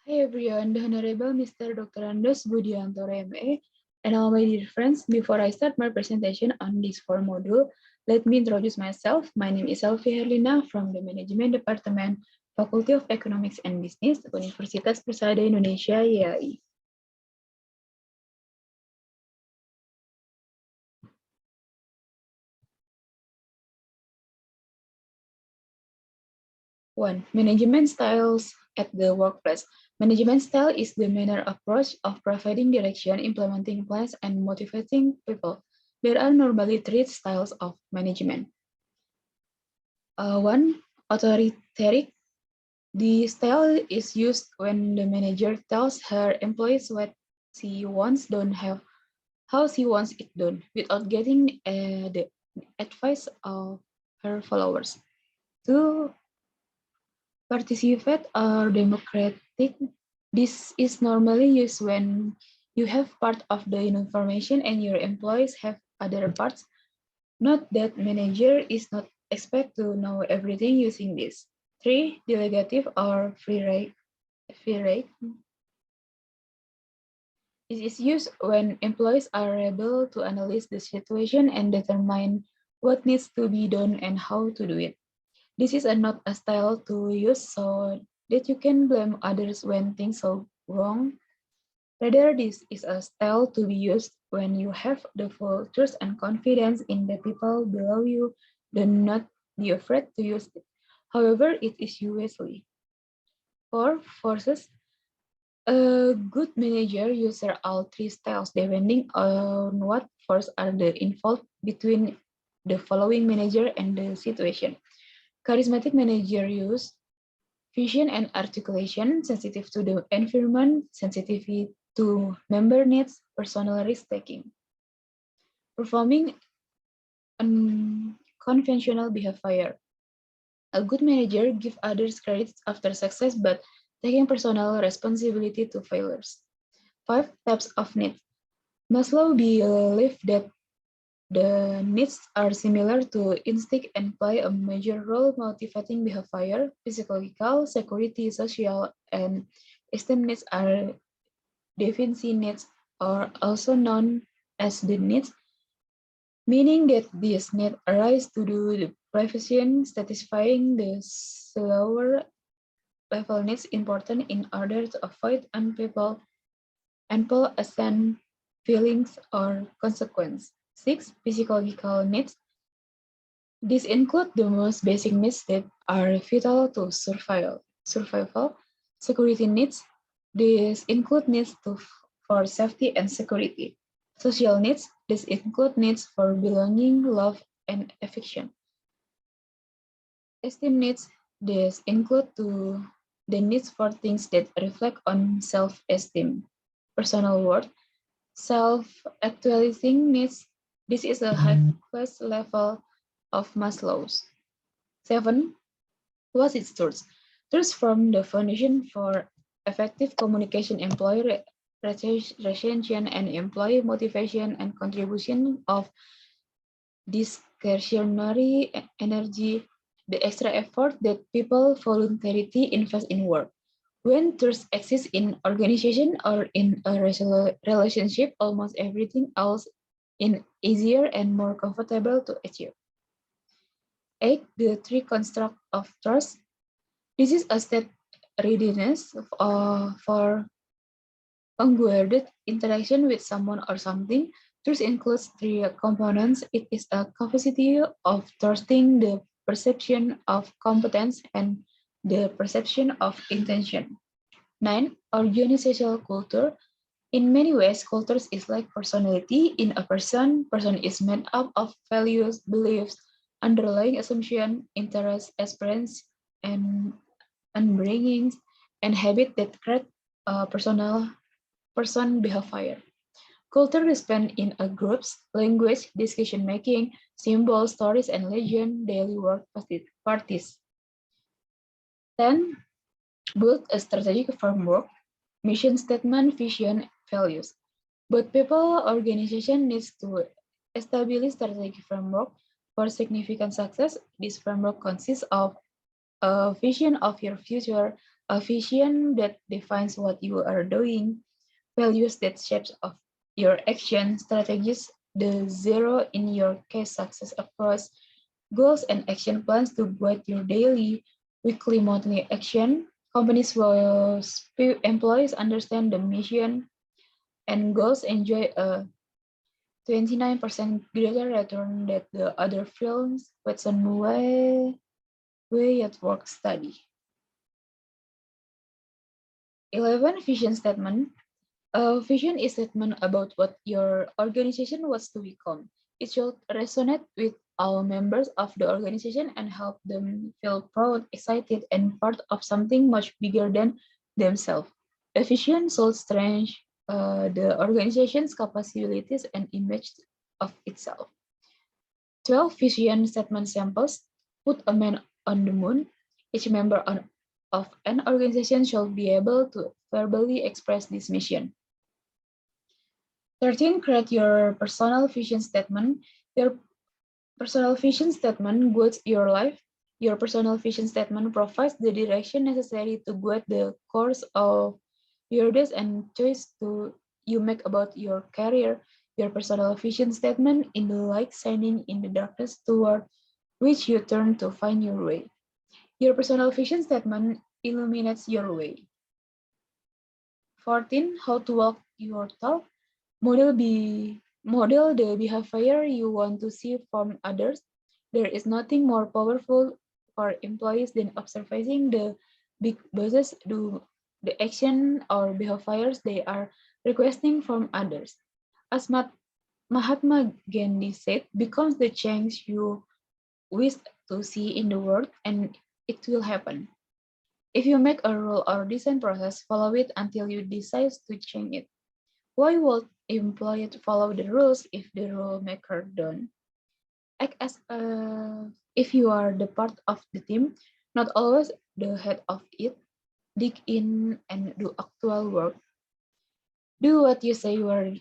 Hi everyone, the Honorable Mr. Dr. Andos Budiantoro MA, and all my dear friends, before I start my presentation on this 4 module, let me introduce myself. My name is Elvi Herlina from the Management Department, Faculty of Economics and Business, Universitas Persada Indonesia, YAI. 1. Management styles at the workplace. Management style is the manner approach of providing direction, implementing plans, and motivating people. There are normally 3 styles of management. 1. Authoritarian. The style is used when the manager tells her employees what she wants done, how she wants it done, without getting the advice of her followers. 2. Participate or democratic. This is normally used when you have part of the information and your employees have other parts. Note that manager is not expect to know everything using this. 3. Delegative or free rate. It is used when employees are able to analyze the situation and determine what needs to be done and how to do it. This is not a style to use so that you can blame others when things go wrong. Rather, this is a style to be used when you have the full trust and confidence in the people below you. Do not be afraid to use it. However, it is wisely. 4. Forces. A good manager uses all 3 styles depending on what forces are involved between the following manager and the situation. Charismatic manager use vision and articulation, sensitive to the environment, sensitivity to member needs, personal risk-taking. Performing unconventional behavior. A good manager gives others credit after success, but taking personal responsibility to failures. 5 types of needs. Maslow believed that the needs are similar to instinct and play a major role motivating behavior. Physiological, security, social, and esteem needs are deficiency needs, or also known as the needs, meaning that these needs arise to do the provision satisfying the slower level needs important in order to avoid unpleasant feelings or consequence. 6. Physiological needs. These include the most basic needs that are vital to survival. Security needs. These include needs for safety and security. Social needs. These include needs for belonging, love, and affection. Esteem needs. These include the needs for things that reflect on self-esteem, personal worth, self-actualizing needs. This is a highest level of Maslow's. 7. Was its tools? Tools form the foundation for effective communication, employee retention, and employee motivation and contribution of discretionary energy, the extra effort that people voluntarily invest in work. When trust exists in organization or in a relationship, almost everything else is easier and more comfortable to achieve. 8. The 3 construct of trust. This is a state readiness for unguarded interaction with someone or something. Trust includes 3 components. It is a capacity of trusting, the perception of competence, and the perception of intention. 9. Organizational culture. In many ways, culture is like personality in a person. Person is made up of values, beliefs, underlying assumption, interests, experience, and upbringings, and habit that create a person behavior. Culture is spent in a groups, language, decision making, symbols, stories, and legend, daily work parties. 10. Build a strategic framework, mission statement, vision, values. Both people organization needs to establish strategic framework for significant success. This framework consists of a vision of your future, A vision that defines what you are doing, values that shapes of your action, strategies, the zero in your case success approach, goals and action plans to guide your daily, weekly, monthly action. Companies where employees understand the mission and goals enjoy a 29% greater return than the other firms with some way at work study. 11. Vision statement. A vision is a statement about what your organization wants to become. It should resonate with all members of the organization and help them feel proud, excited, and part of something much bigger than themselves. A vision should strengthen the organization's capabilities and image of itself. 12 vision statement samples. Put a man on the moon. Each member of an organization shall be able to verbally express this mission. 13. Create your personal vision statement. Your personal vision statement guides your life. Your personal vision statement provides the direction necessary to guide the course of your days and choice you make about your career. Your personal vision statement in the light shining in the darkness toward which you turn to find your way. Your personal vision statement illuminates your way. 14. How to walk your talk. Model the behavior you want to see from others. There is nothing more powerful for employees than observing the big bosses do the action or behaviors they are requesting from others. As Mahatma Gandhi said, becomes the change you wish to see in the world, and it will happen. If you make a rule or design process, follow it until you decide to change it. Why would employee follow the rules if the rule maker don't? Act as if you are the part of the team, not always the head of it. Dig in and do actual work. Do what you say you are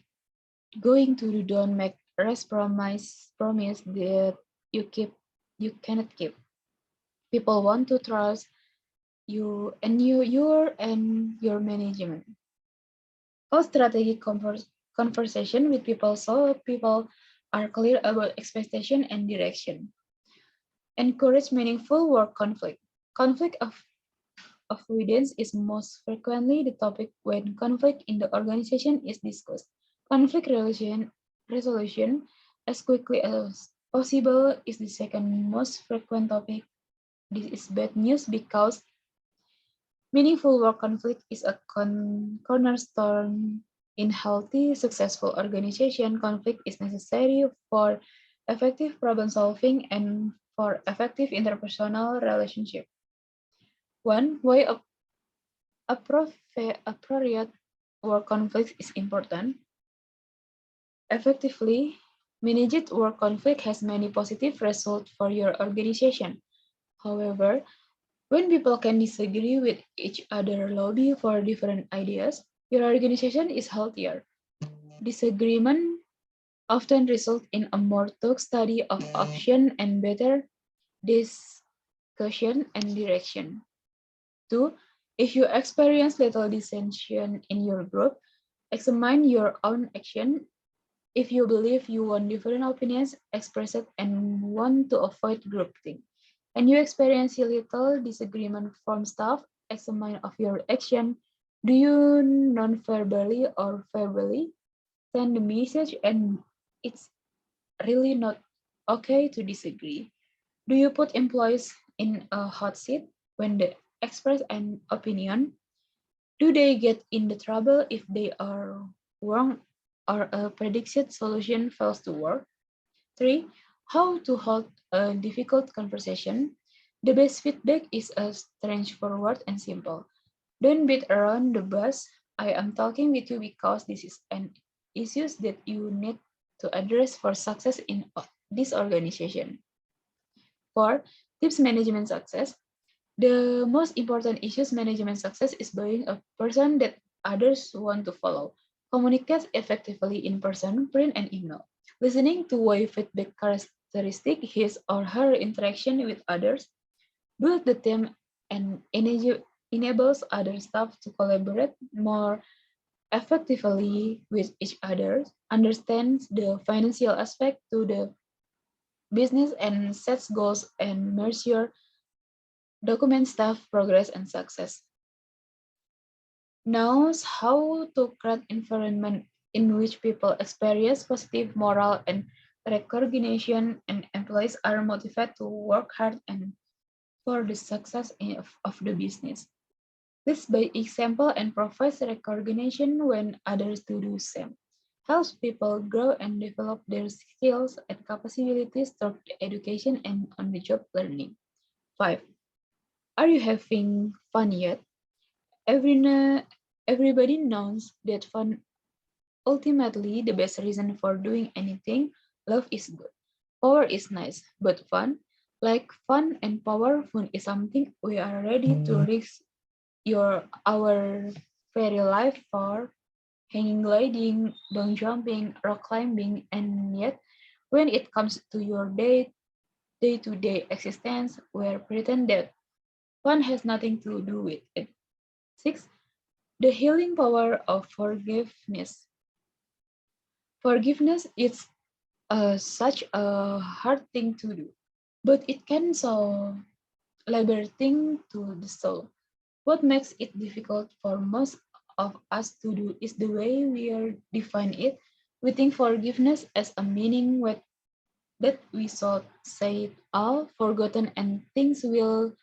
going to do. Don't make rash promise that you cannot keep. People want to trust your management. Hold strategic conversation with people so people are clear about expectation and direction. Encourage meaningful work conflict. Conflict of avoidance is most frequently the topic when conflict in the organization is discussed. Conflict resolution as quickly as possible is the second most frequent topic. This is bad news because meaningful work conflict is a cornerstone in healthy, successful organization. Conflict is necessary for effective problem solving and for effective interpersonal relationship. One way of appropriate work conflict is important. Effectively managed work conflict has many positive results for your organization. However, when people can disagree with each other, lobby for different ideas, your organization is healthier. Disagreement often results in a more thorough study of options and better discussion and direction. 2. If you experience little dissension in your group, examine your own action. If you believe you want different opinions, express it and want to avoid groupthink, and you experience a little disagreement from staff, examine of your action. Do you non-verbally or verbally send the message and it's really not okay to disagree? Do you put employees in a hot seat when they express an opinion? Do they get in the trouble if they are wrong or a predicted solution fails to work? 3. How to hold a difficult conversation. The best feedback is a straightforward and simple. Don't beat around the bush. I am talking with you because this is an issue that you need to address for success in this organization. 4. Tips management success. The most important issues management success is being a person that others want to follow. Communicate effectively in person, print, and email. Listening to why feedback characteristic his or her interaction with others. Build the team and enables other staff to collaborate more effectively with each other, understands the financial aspect to the business and sets goals and measure document staff progress and success. Knows how to create environment in which people experience positive moral and recognition and employees are motivated to work hard and for the success of the business. This by example and provides recognition when others do the same. Helps people grow and develop their skills and capabilities through education and on-the-job learning. 5. Are you having fun yet? Every, everybody knows that fun ultimately the best reason for doing anything. Love is good. Power is nice, but fun, like fun and powerful, is something we are ready to risk our very life for hanging gliding, long jumping, rock climbing, and yet when it comes to your day-to-day existence, we pretend that fun has nothing to do with it. 6. The healing power of forgiveness. Forgiveness is such a hard thing to do, but it can so liberating to the soul. What makes it difficult for most of us to do is the way we are define it. We think forgiveness as a meaning that we should say it all forgotten and things will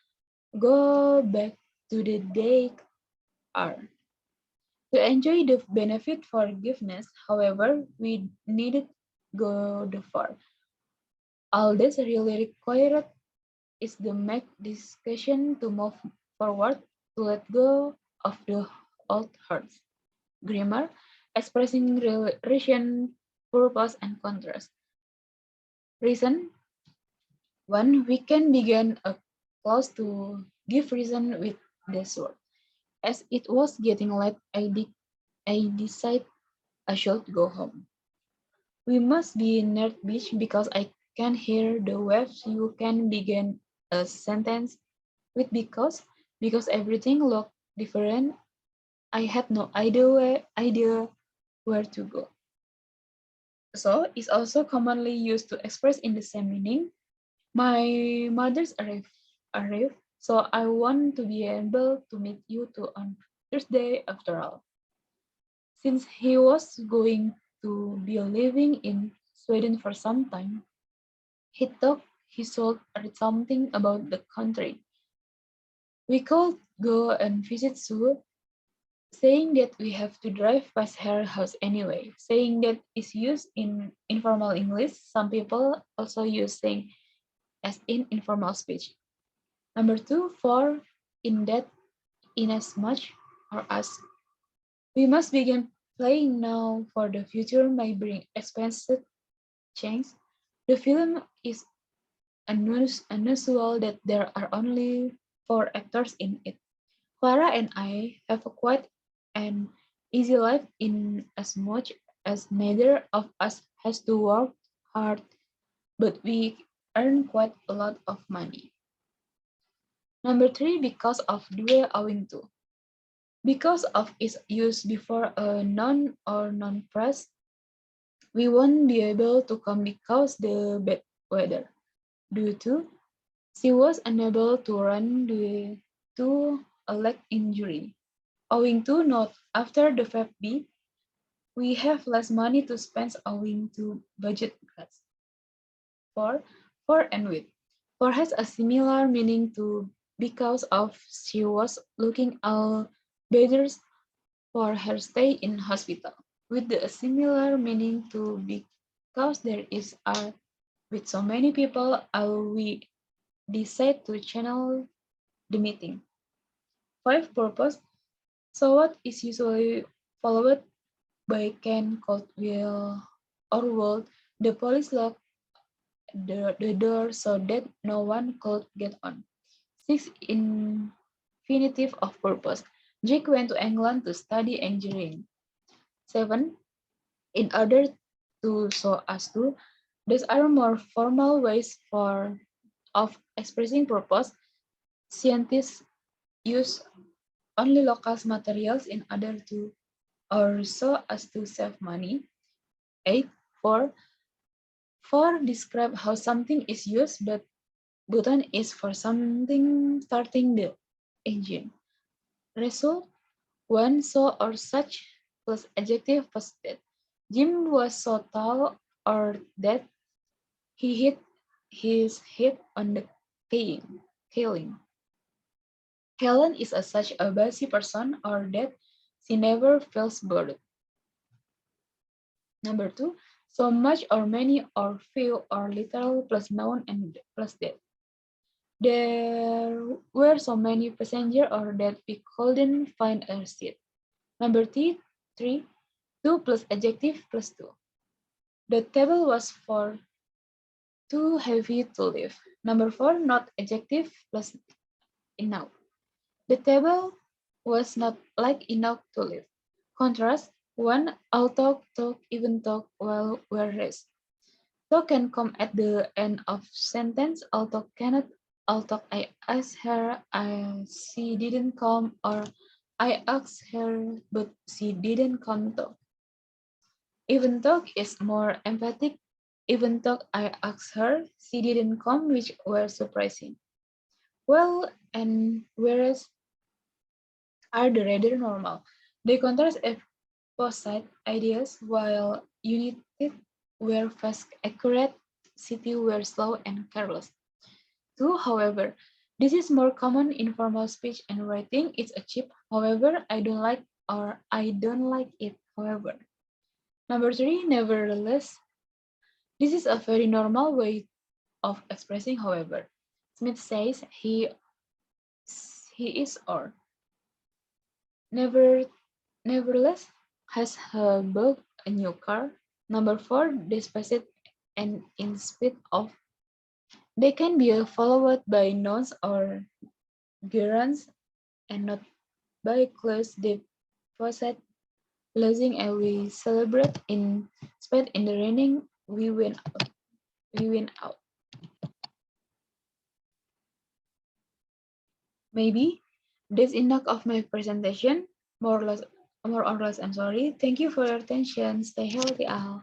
go back to the day are. To enjoy the benefit forgiveness, however, we needed go the far. All this really required is the make discussion to move forward, to let go of the old hurts. Grammar, expressing reason, purpose, and contrast. Reason, one, we can begin a clause to give reason with this word. As it was getting late, I decided I should go home. We must be near beach because I can hear the waves. You can begin a sentence with because everything looked different. I had no idea where to go. So it's also commonly used to express in the same meaning. My mother's arrived, so I want to be able to meet you two on Thursday after all. Since he was going to be living in Sweden for some time, he thought he should read something about the country. We could go and visit Sue, saying that we have to drive past her house anyway. Saying that is used in informal English. Some people also use saying as in informal speech. Number two, for in that, in as much or as. We must begin playing now for the future may bring expensive change. The film is unusual that there are only four actors in it. Clara and I have a quite an easy life in as much as neither of us has to work hard, but we earn quite a lot of money. Number three, because of due owing to. Because of its use before a noun or non-phrase, we won't be able to come because the bad weather. Due to, she was unable to run due to a leg injury. Owing to not after the verb be, we have less money to spend owing to budget cuts. For, for and with. For has a similar meaning to because of she was looking all better for her stay in hospital. With the similar meaning to because there is are with so many people, we decide to channel the meeting. 5. Purpose. So what is usually followed by can, could, will, or would. The police locked the door so that no one could get on. 6. Infinitive of purpose. Jake went to England to study engineering. 7. In order to so as to, these are more formal ways of expressing purpose. Scientists use only local materials in order to or so as to save money. 8. For describe how something is used, but button is for something starting the engine. Result, when so or such plus adjective plus that. Jim was so tall or that he hit his head on the ceiling. Helen is a such a busy person or that she never feels bored. Number 2, so much or many or few or little plus noun and plus that. There were so many passengers or that we couldn't find a seat. Number 3, 2 plus adjective plus 2. The table was for too heavy to lift. Number 4, not adjective plus enough. The table was not like enough to lift. Contrast, 1, I'll talk, even talk while we're rest. Talk can come at the end of sentence. I'll talk cannot. I'll talk I asked her, she didn't come, or I asked her, but she didn't come talk. Even talk is more emphatic. Even talk I asked her, she didn't come, which were surprising. Well, and whereas are the rather normal. They contrast opposite ideas while united were fast, accurate, city were slow and careless. Two, however, this is more common in formal speech and writing. It's a chip. However, I don't like or I don't like it. However, number three, nevertheless, this is a very normal way of expressing. However, Smith says he is or never nevertheless has bought a new car. Number four, despite and in spite of. They can be followed by nouns or gerunds and not by close deposit losing and we celebrate in spite in the raining we win out. Maybe this enough of my presentation. More or less I'm sorry. Thank you for your attention. Stay healthy all.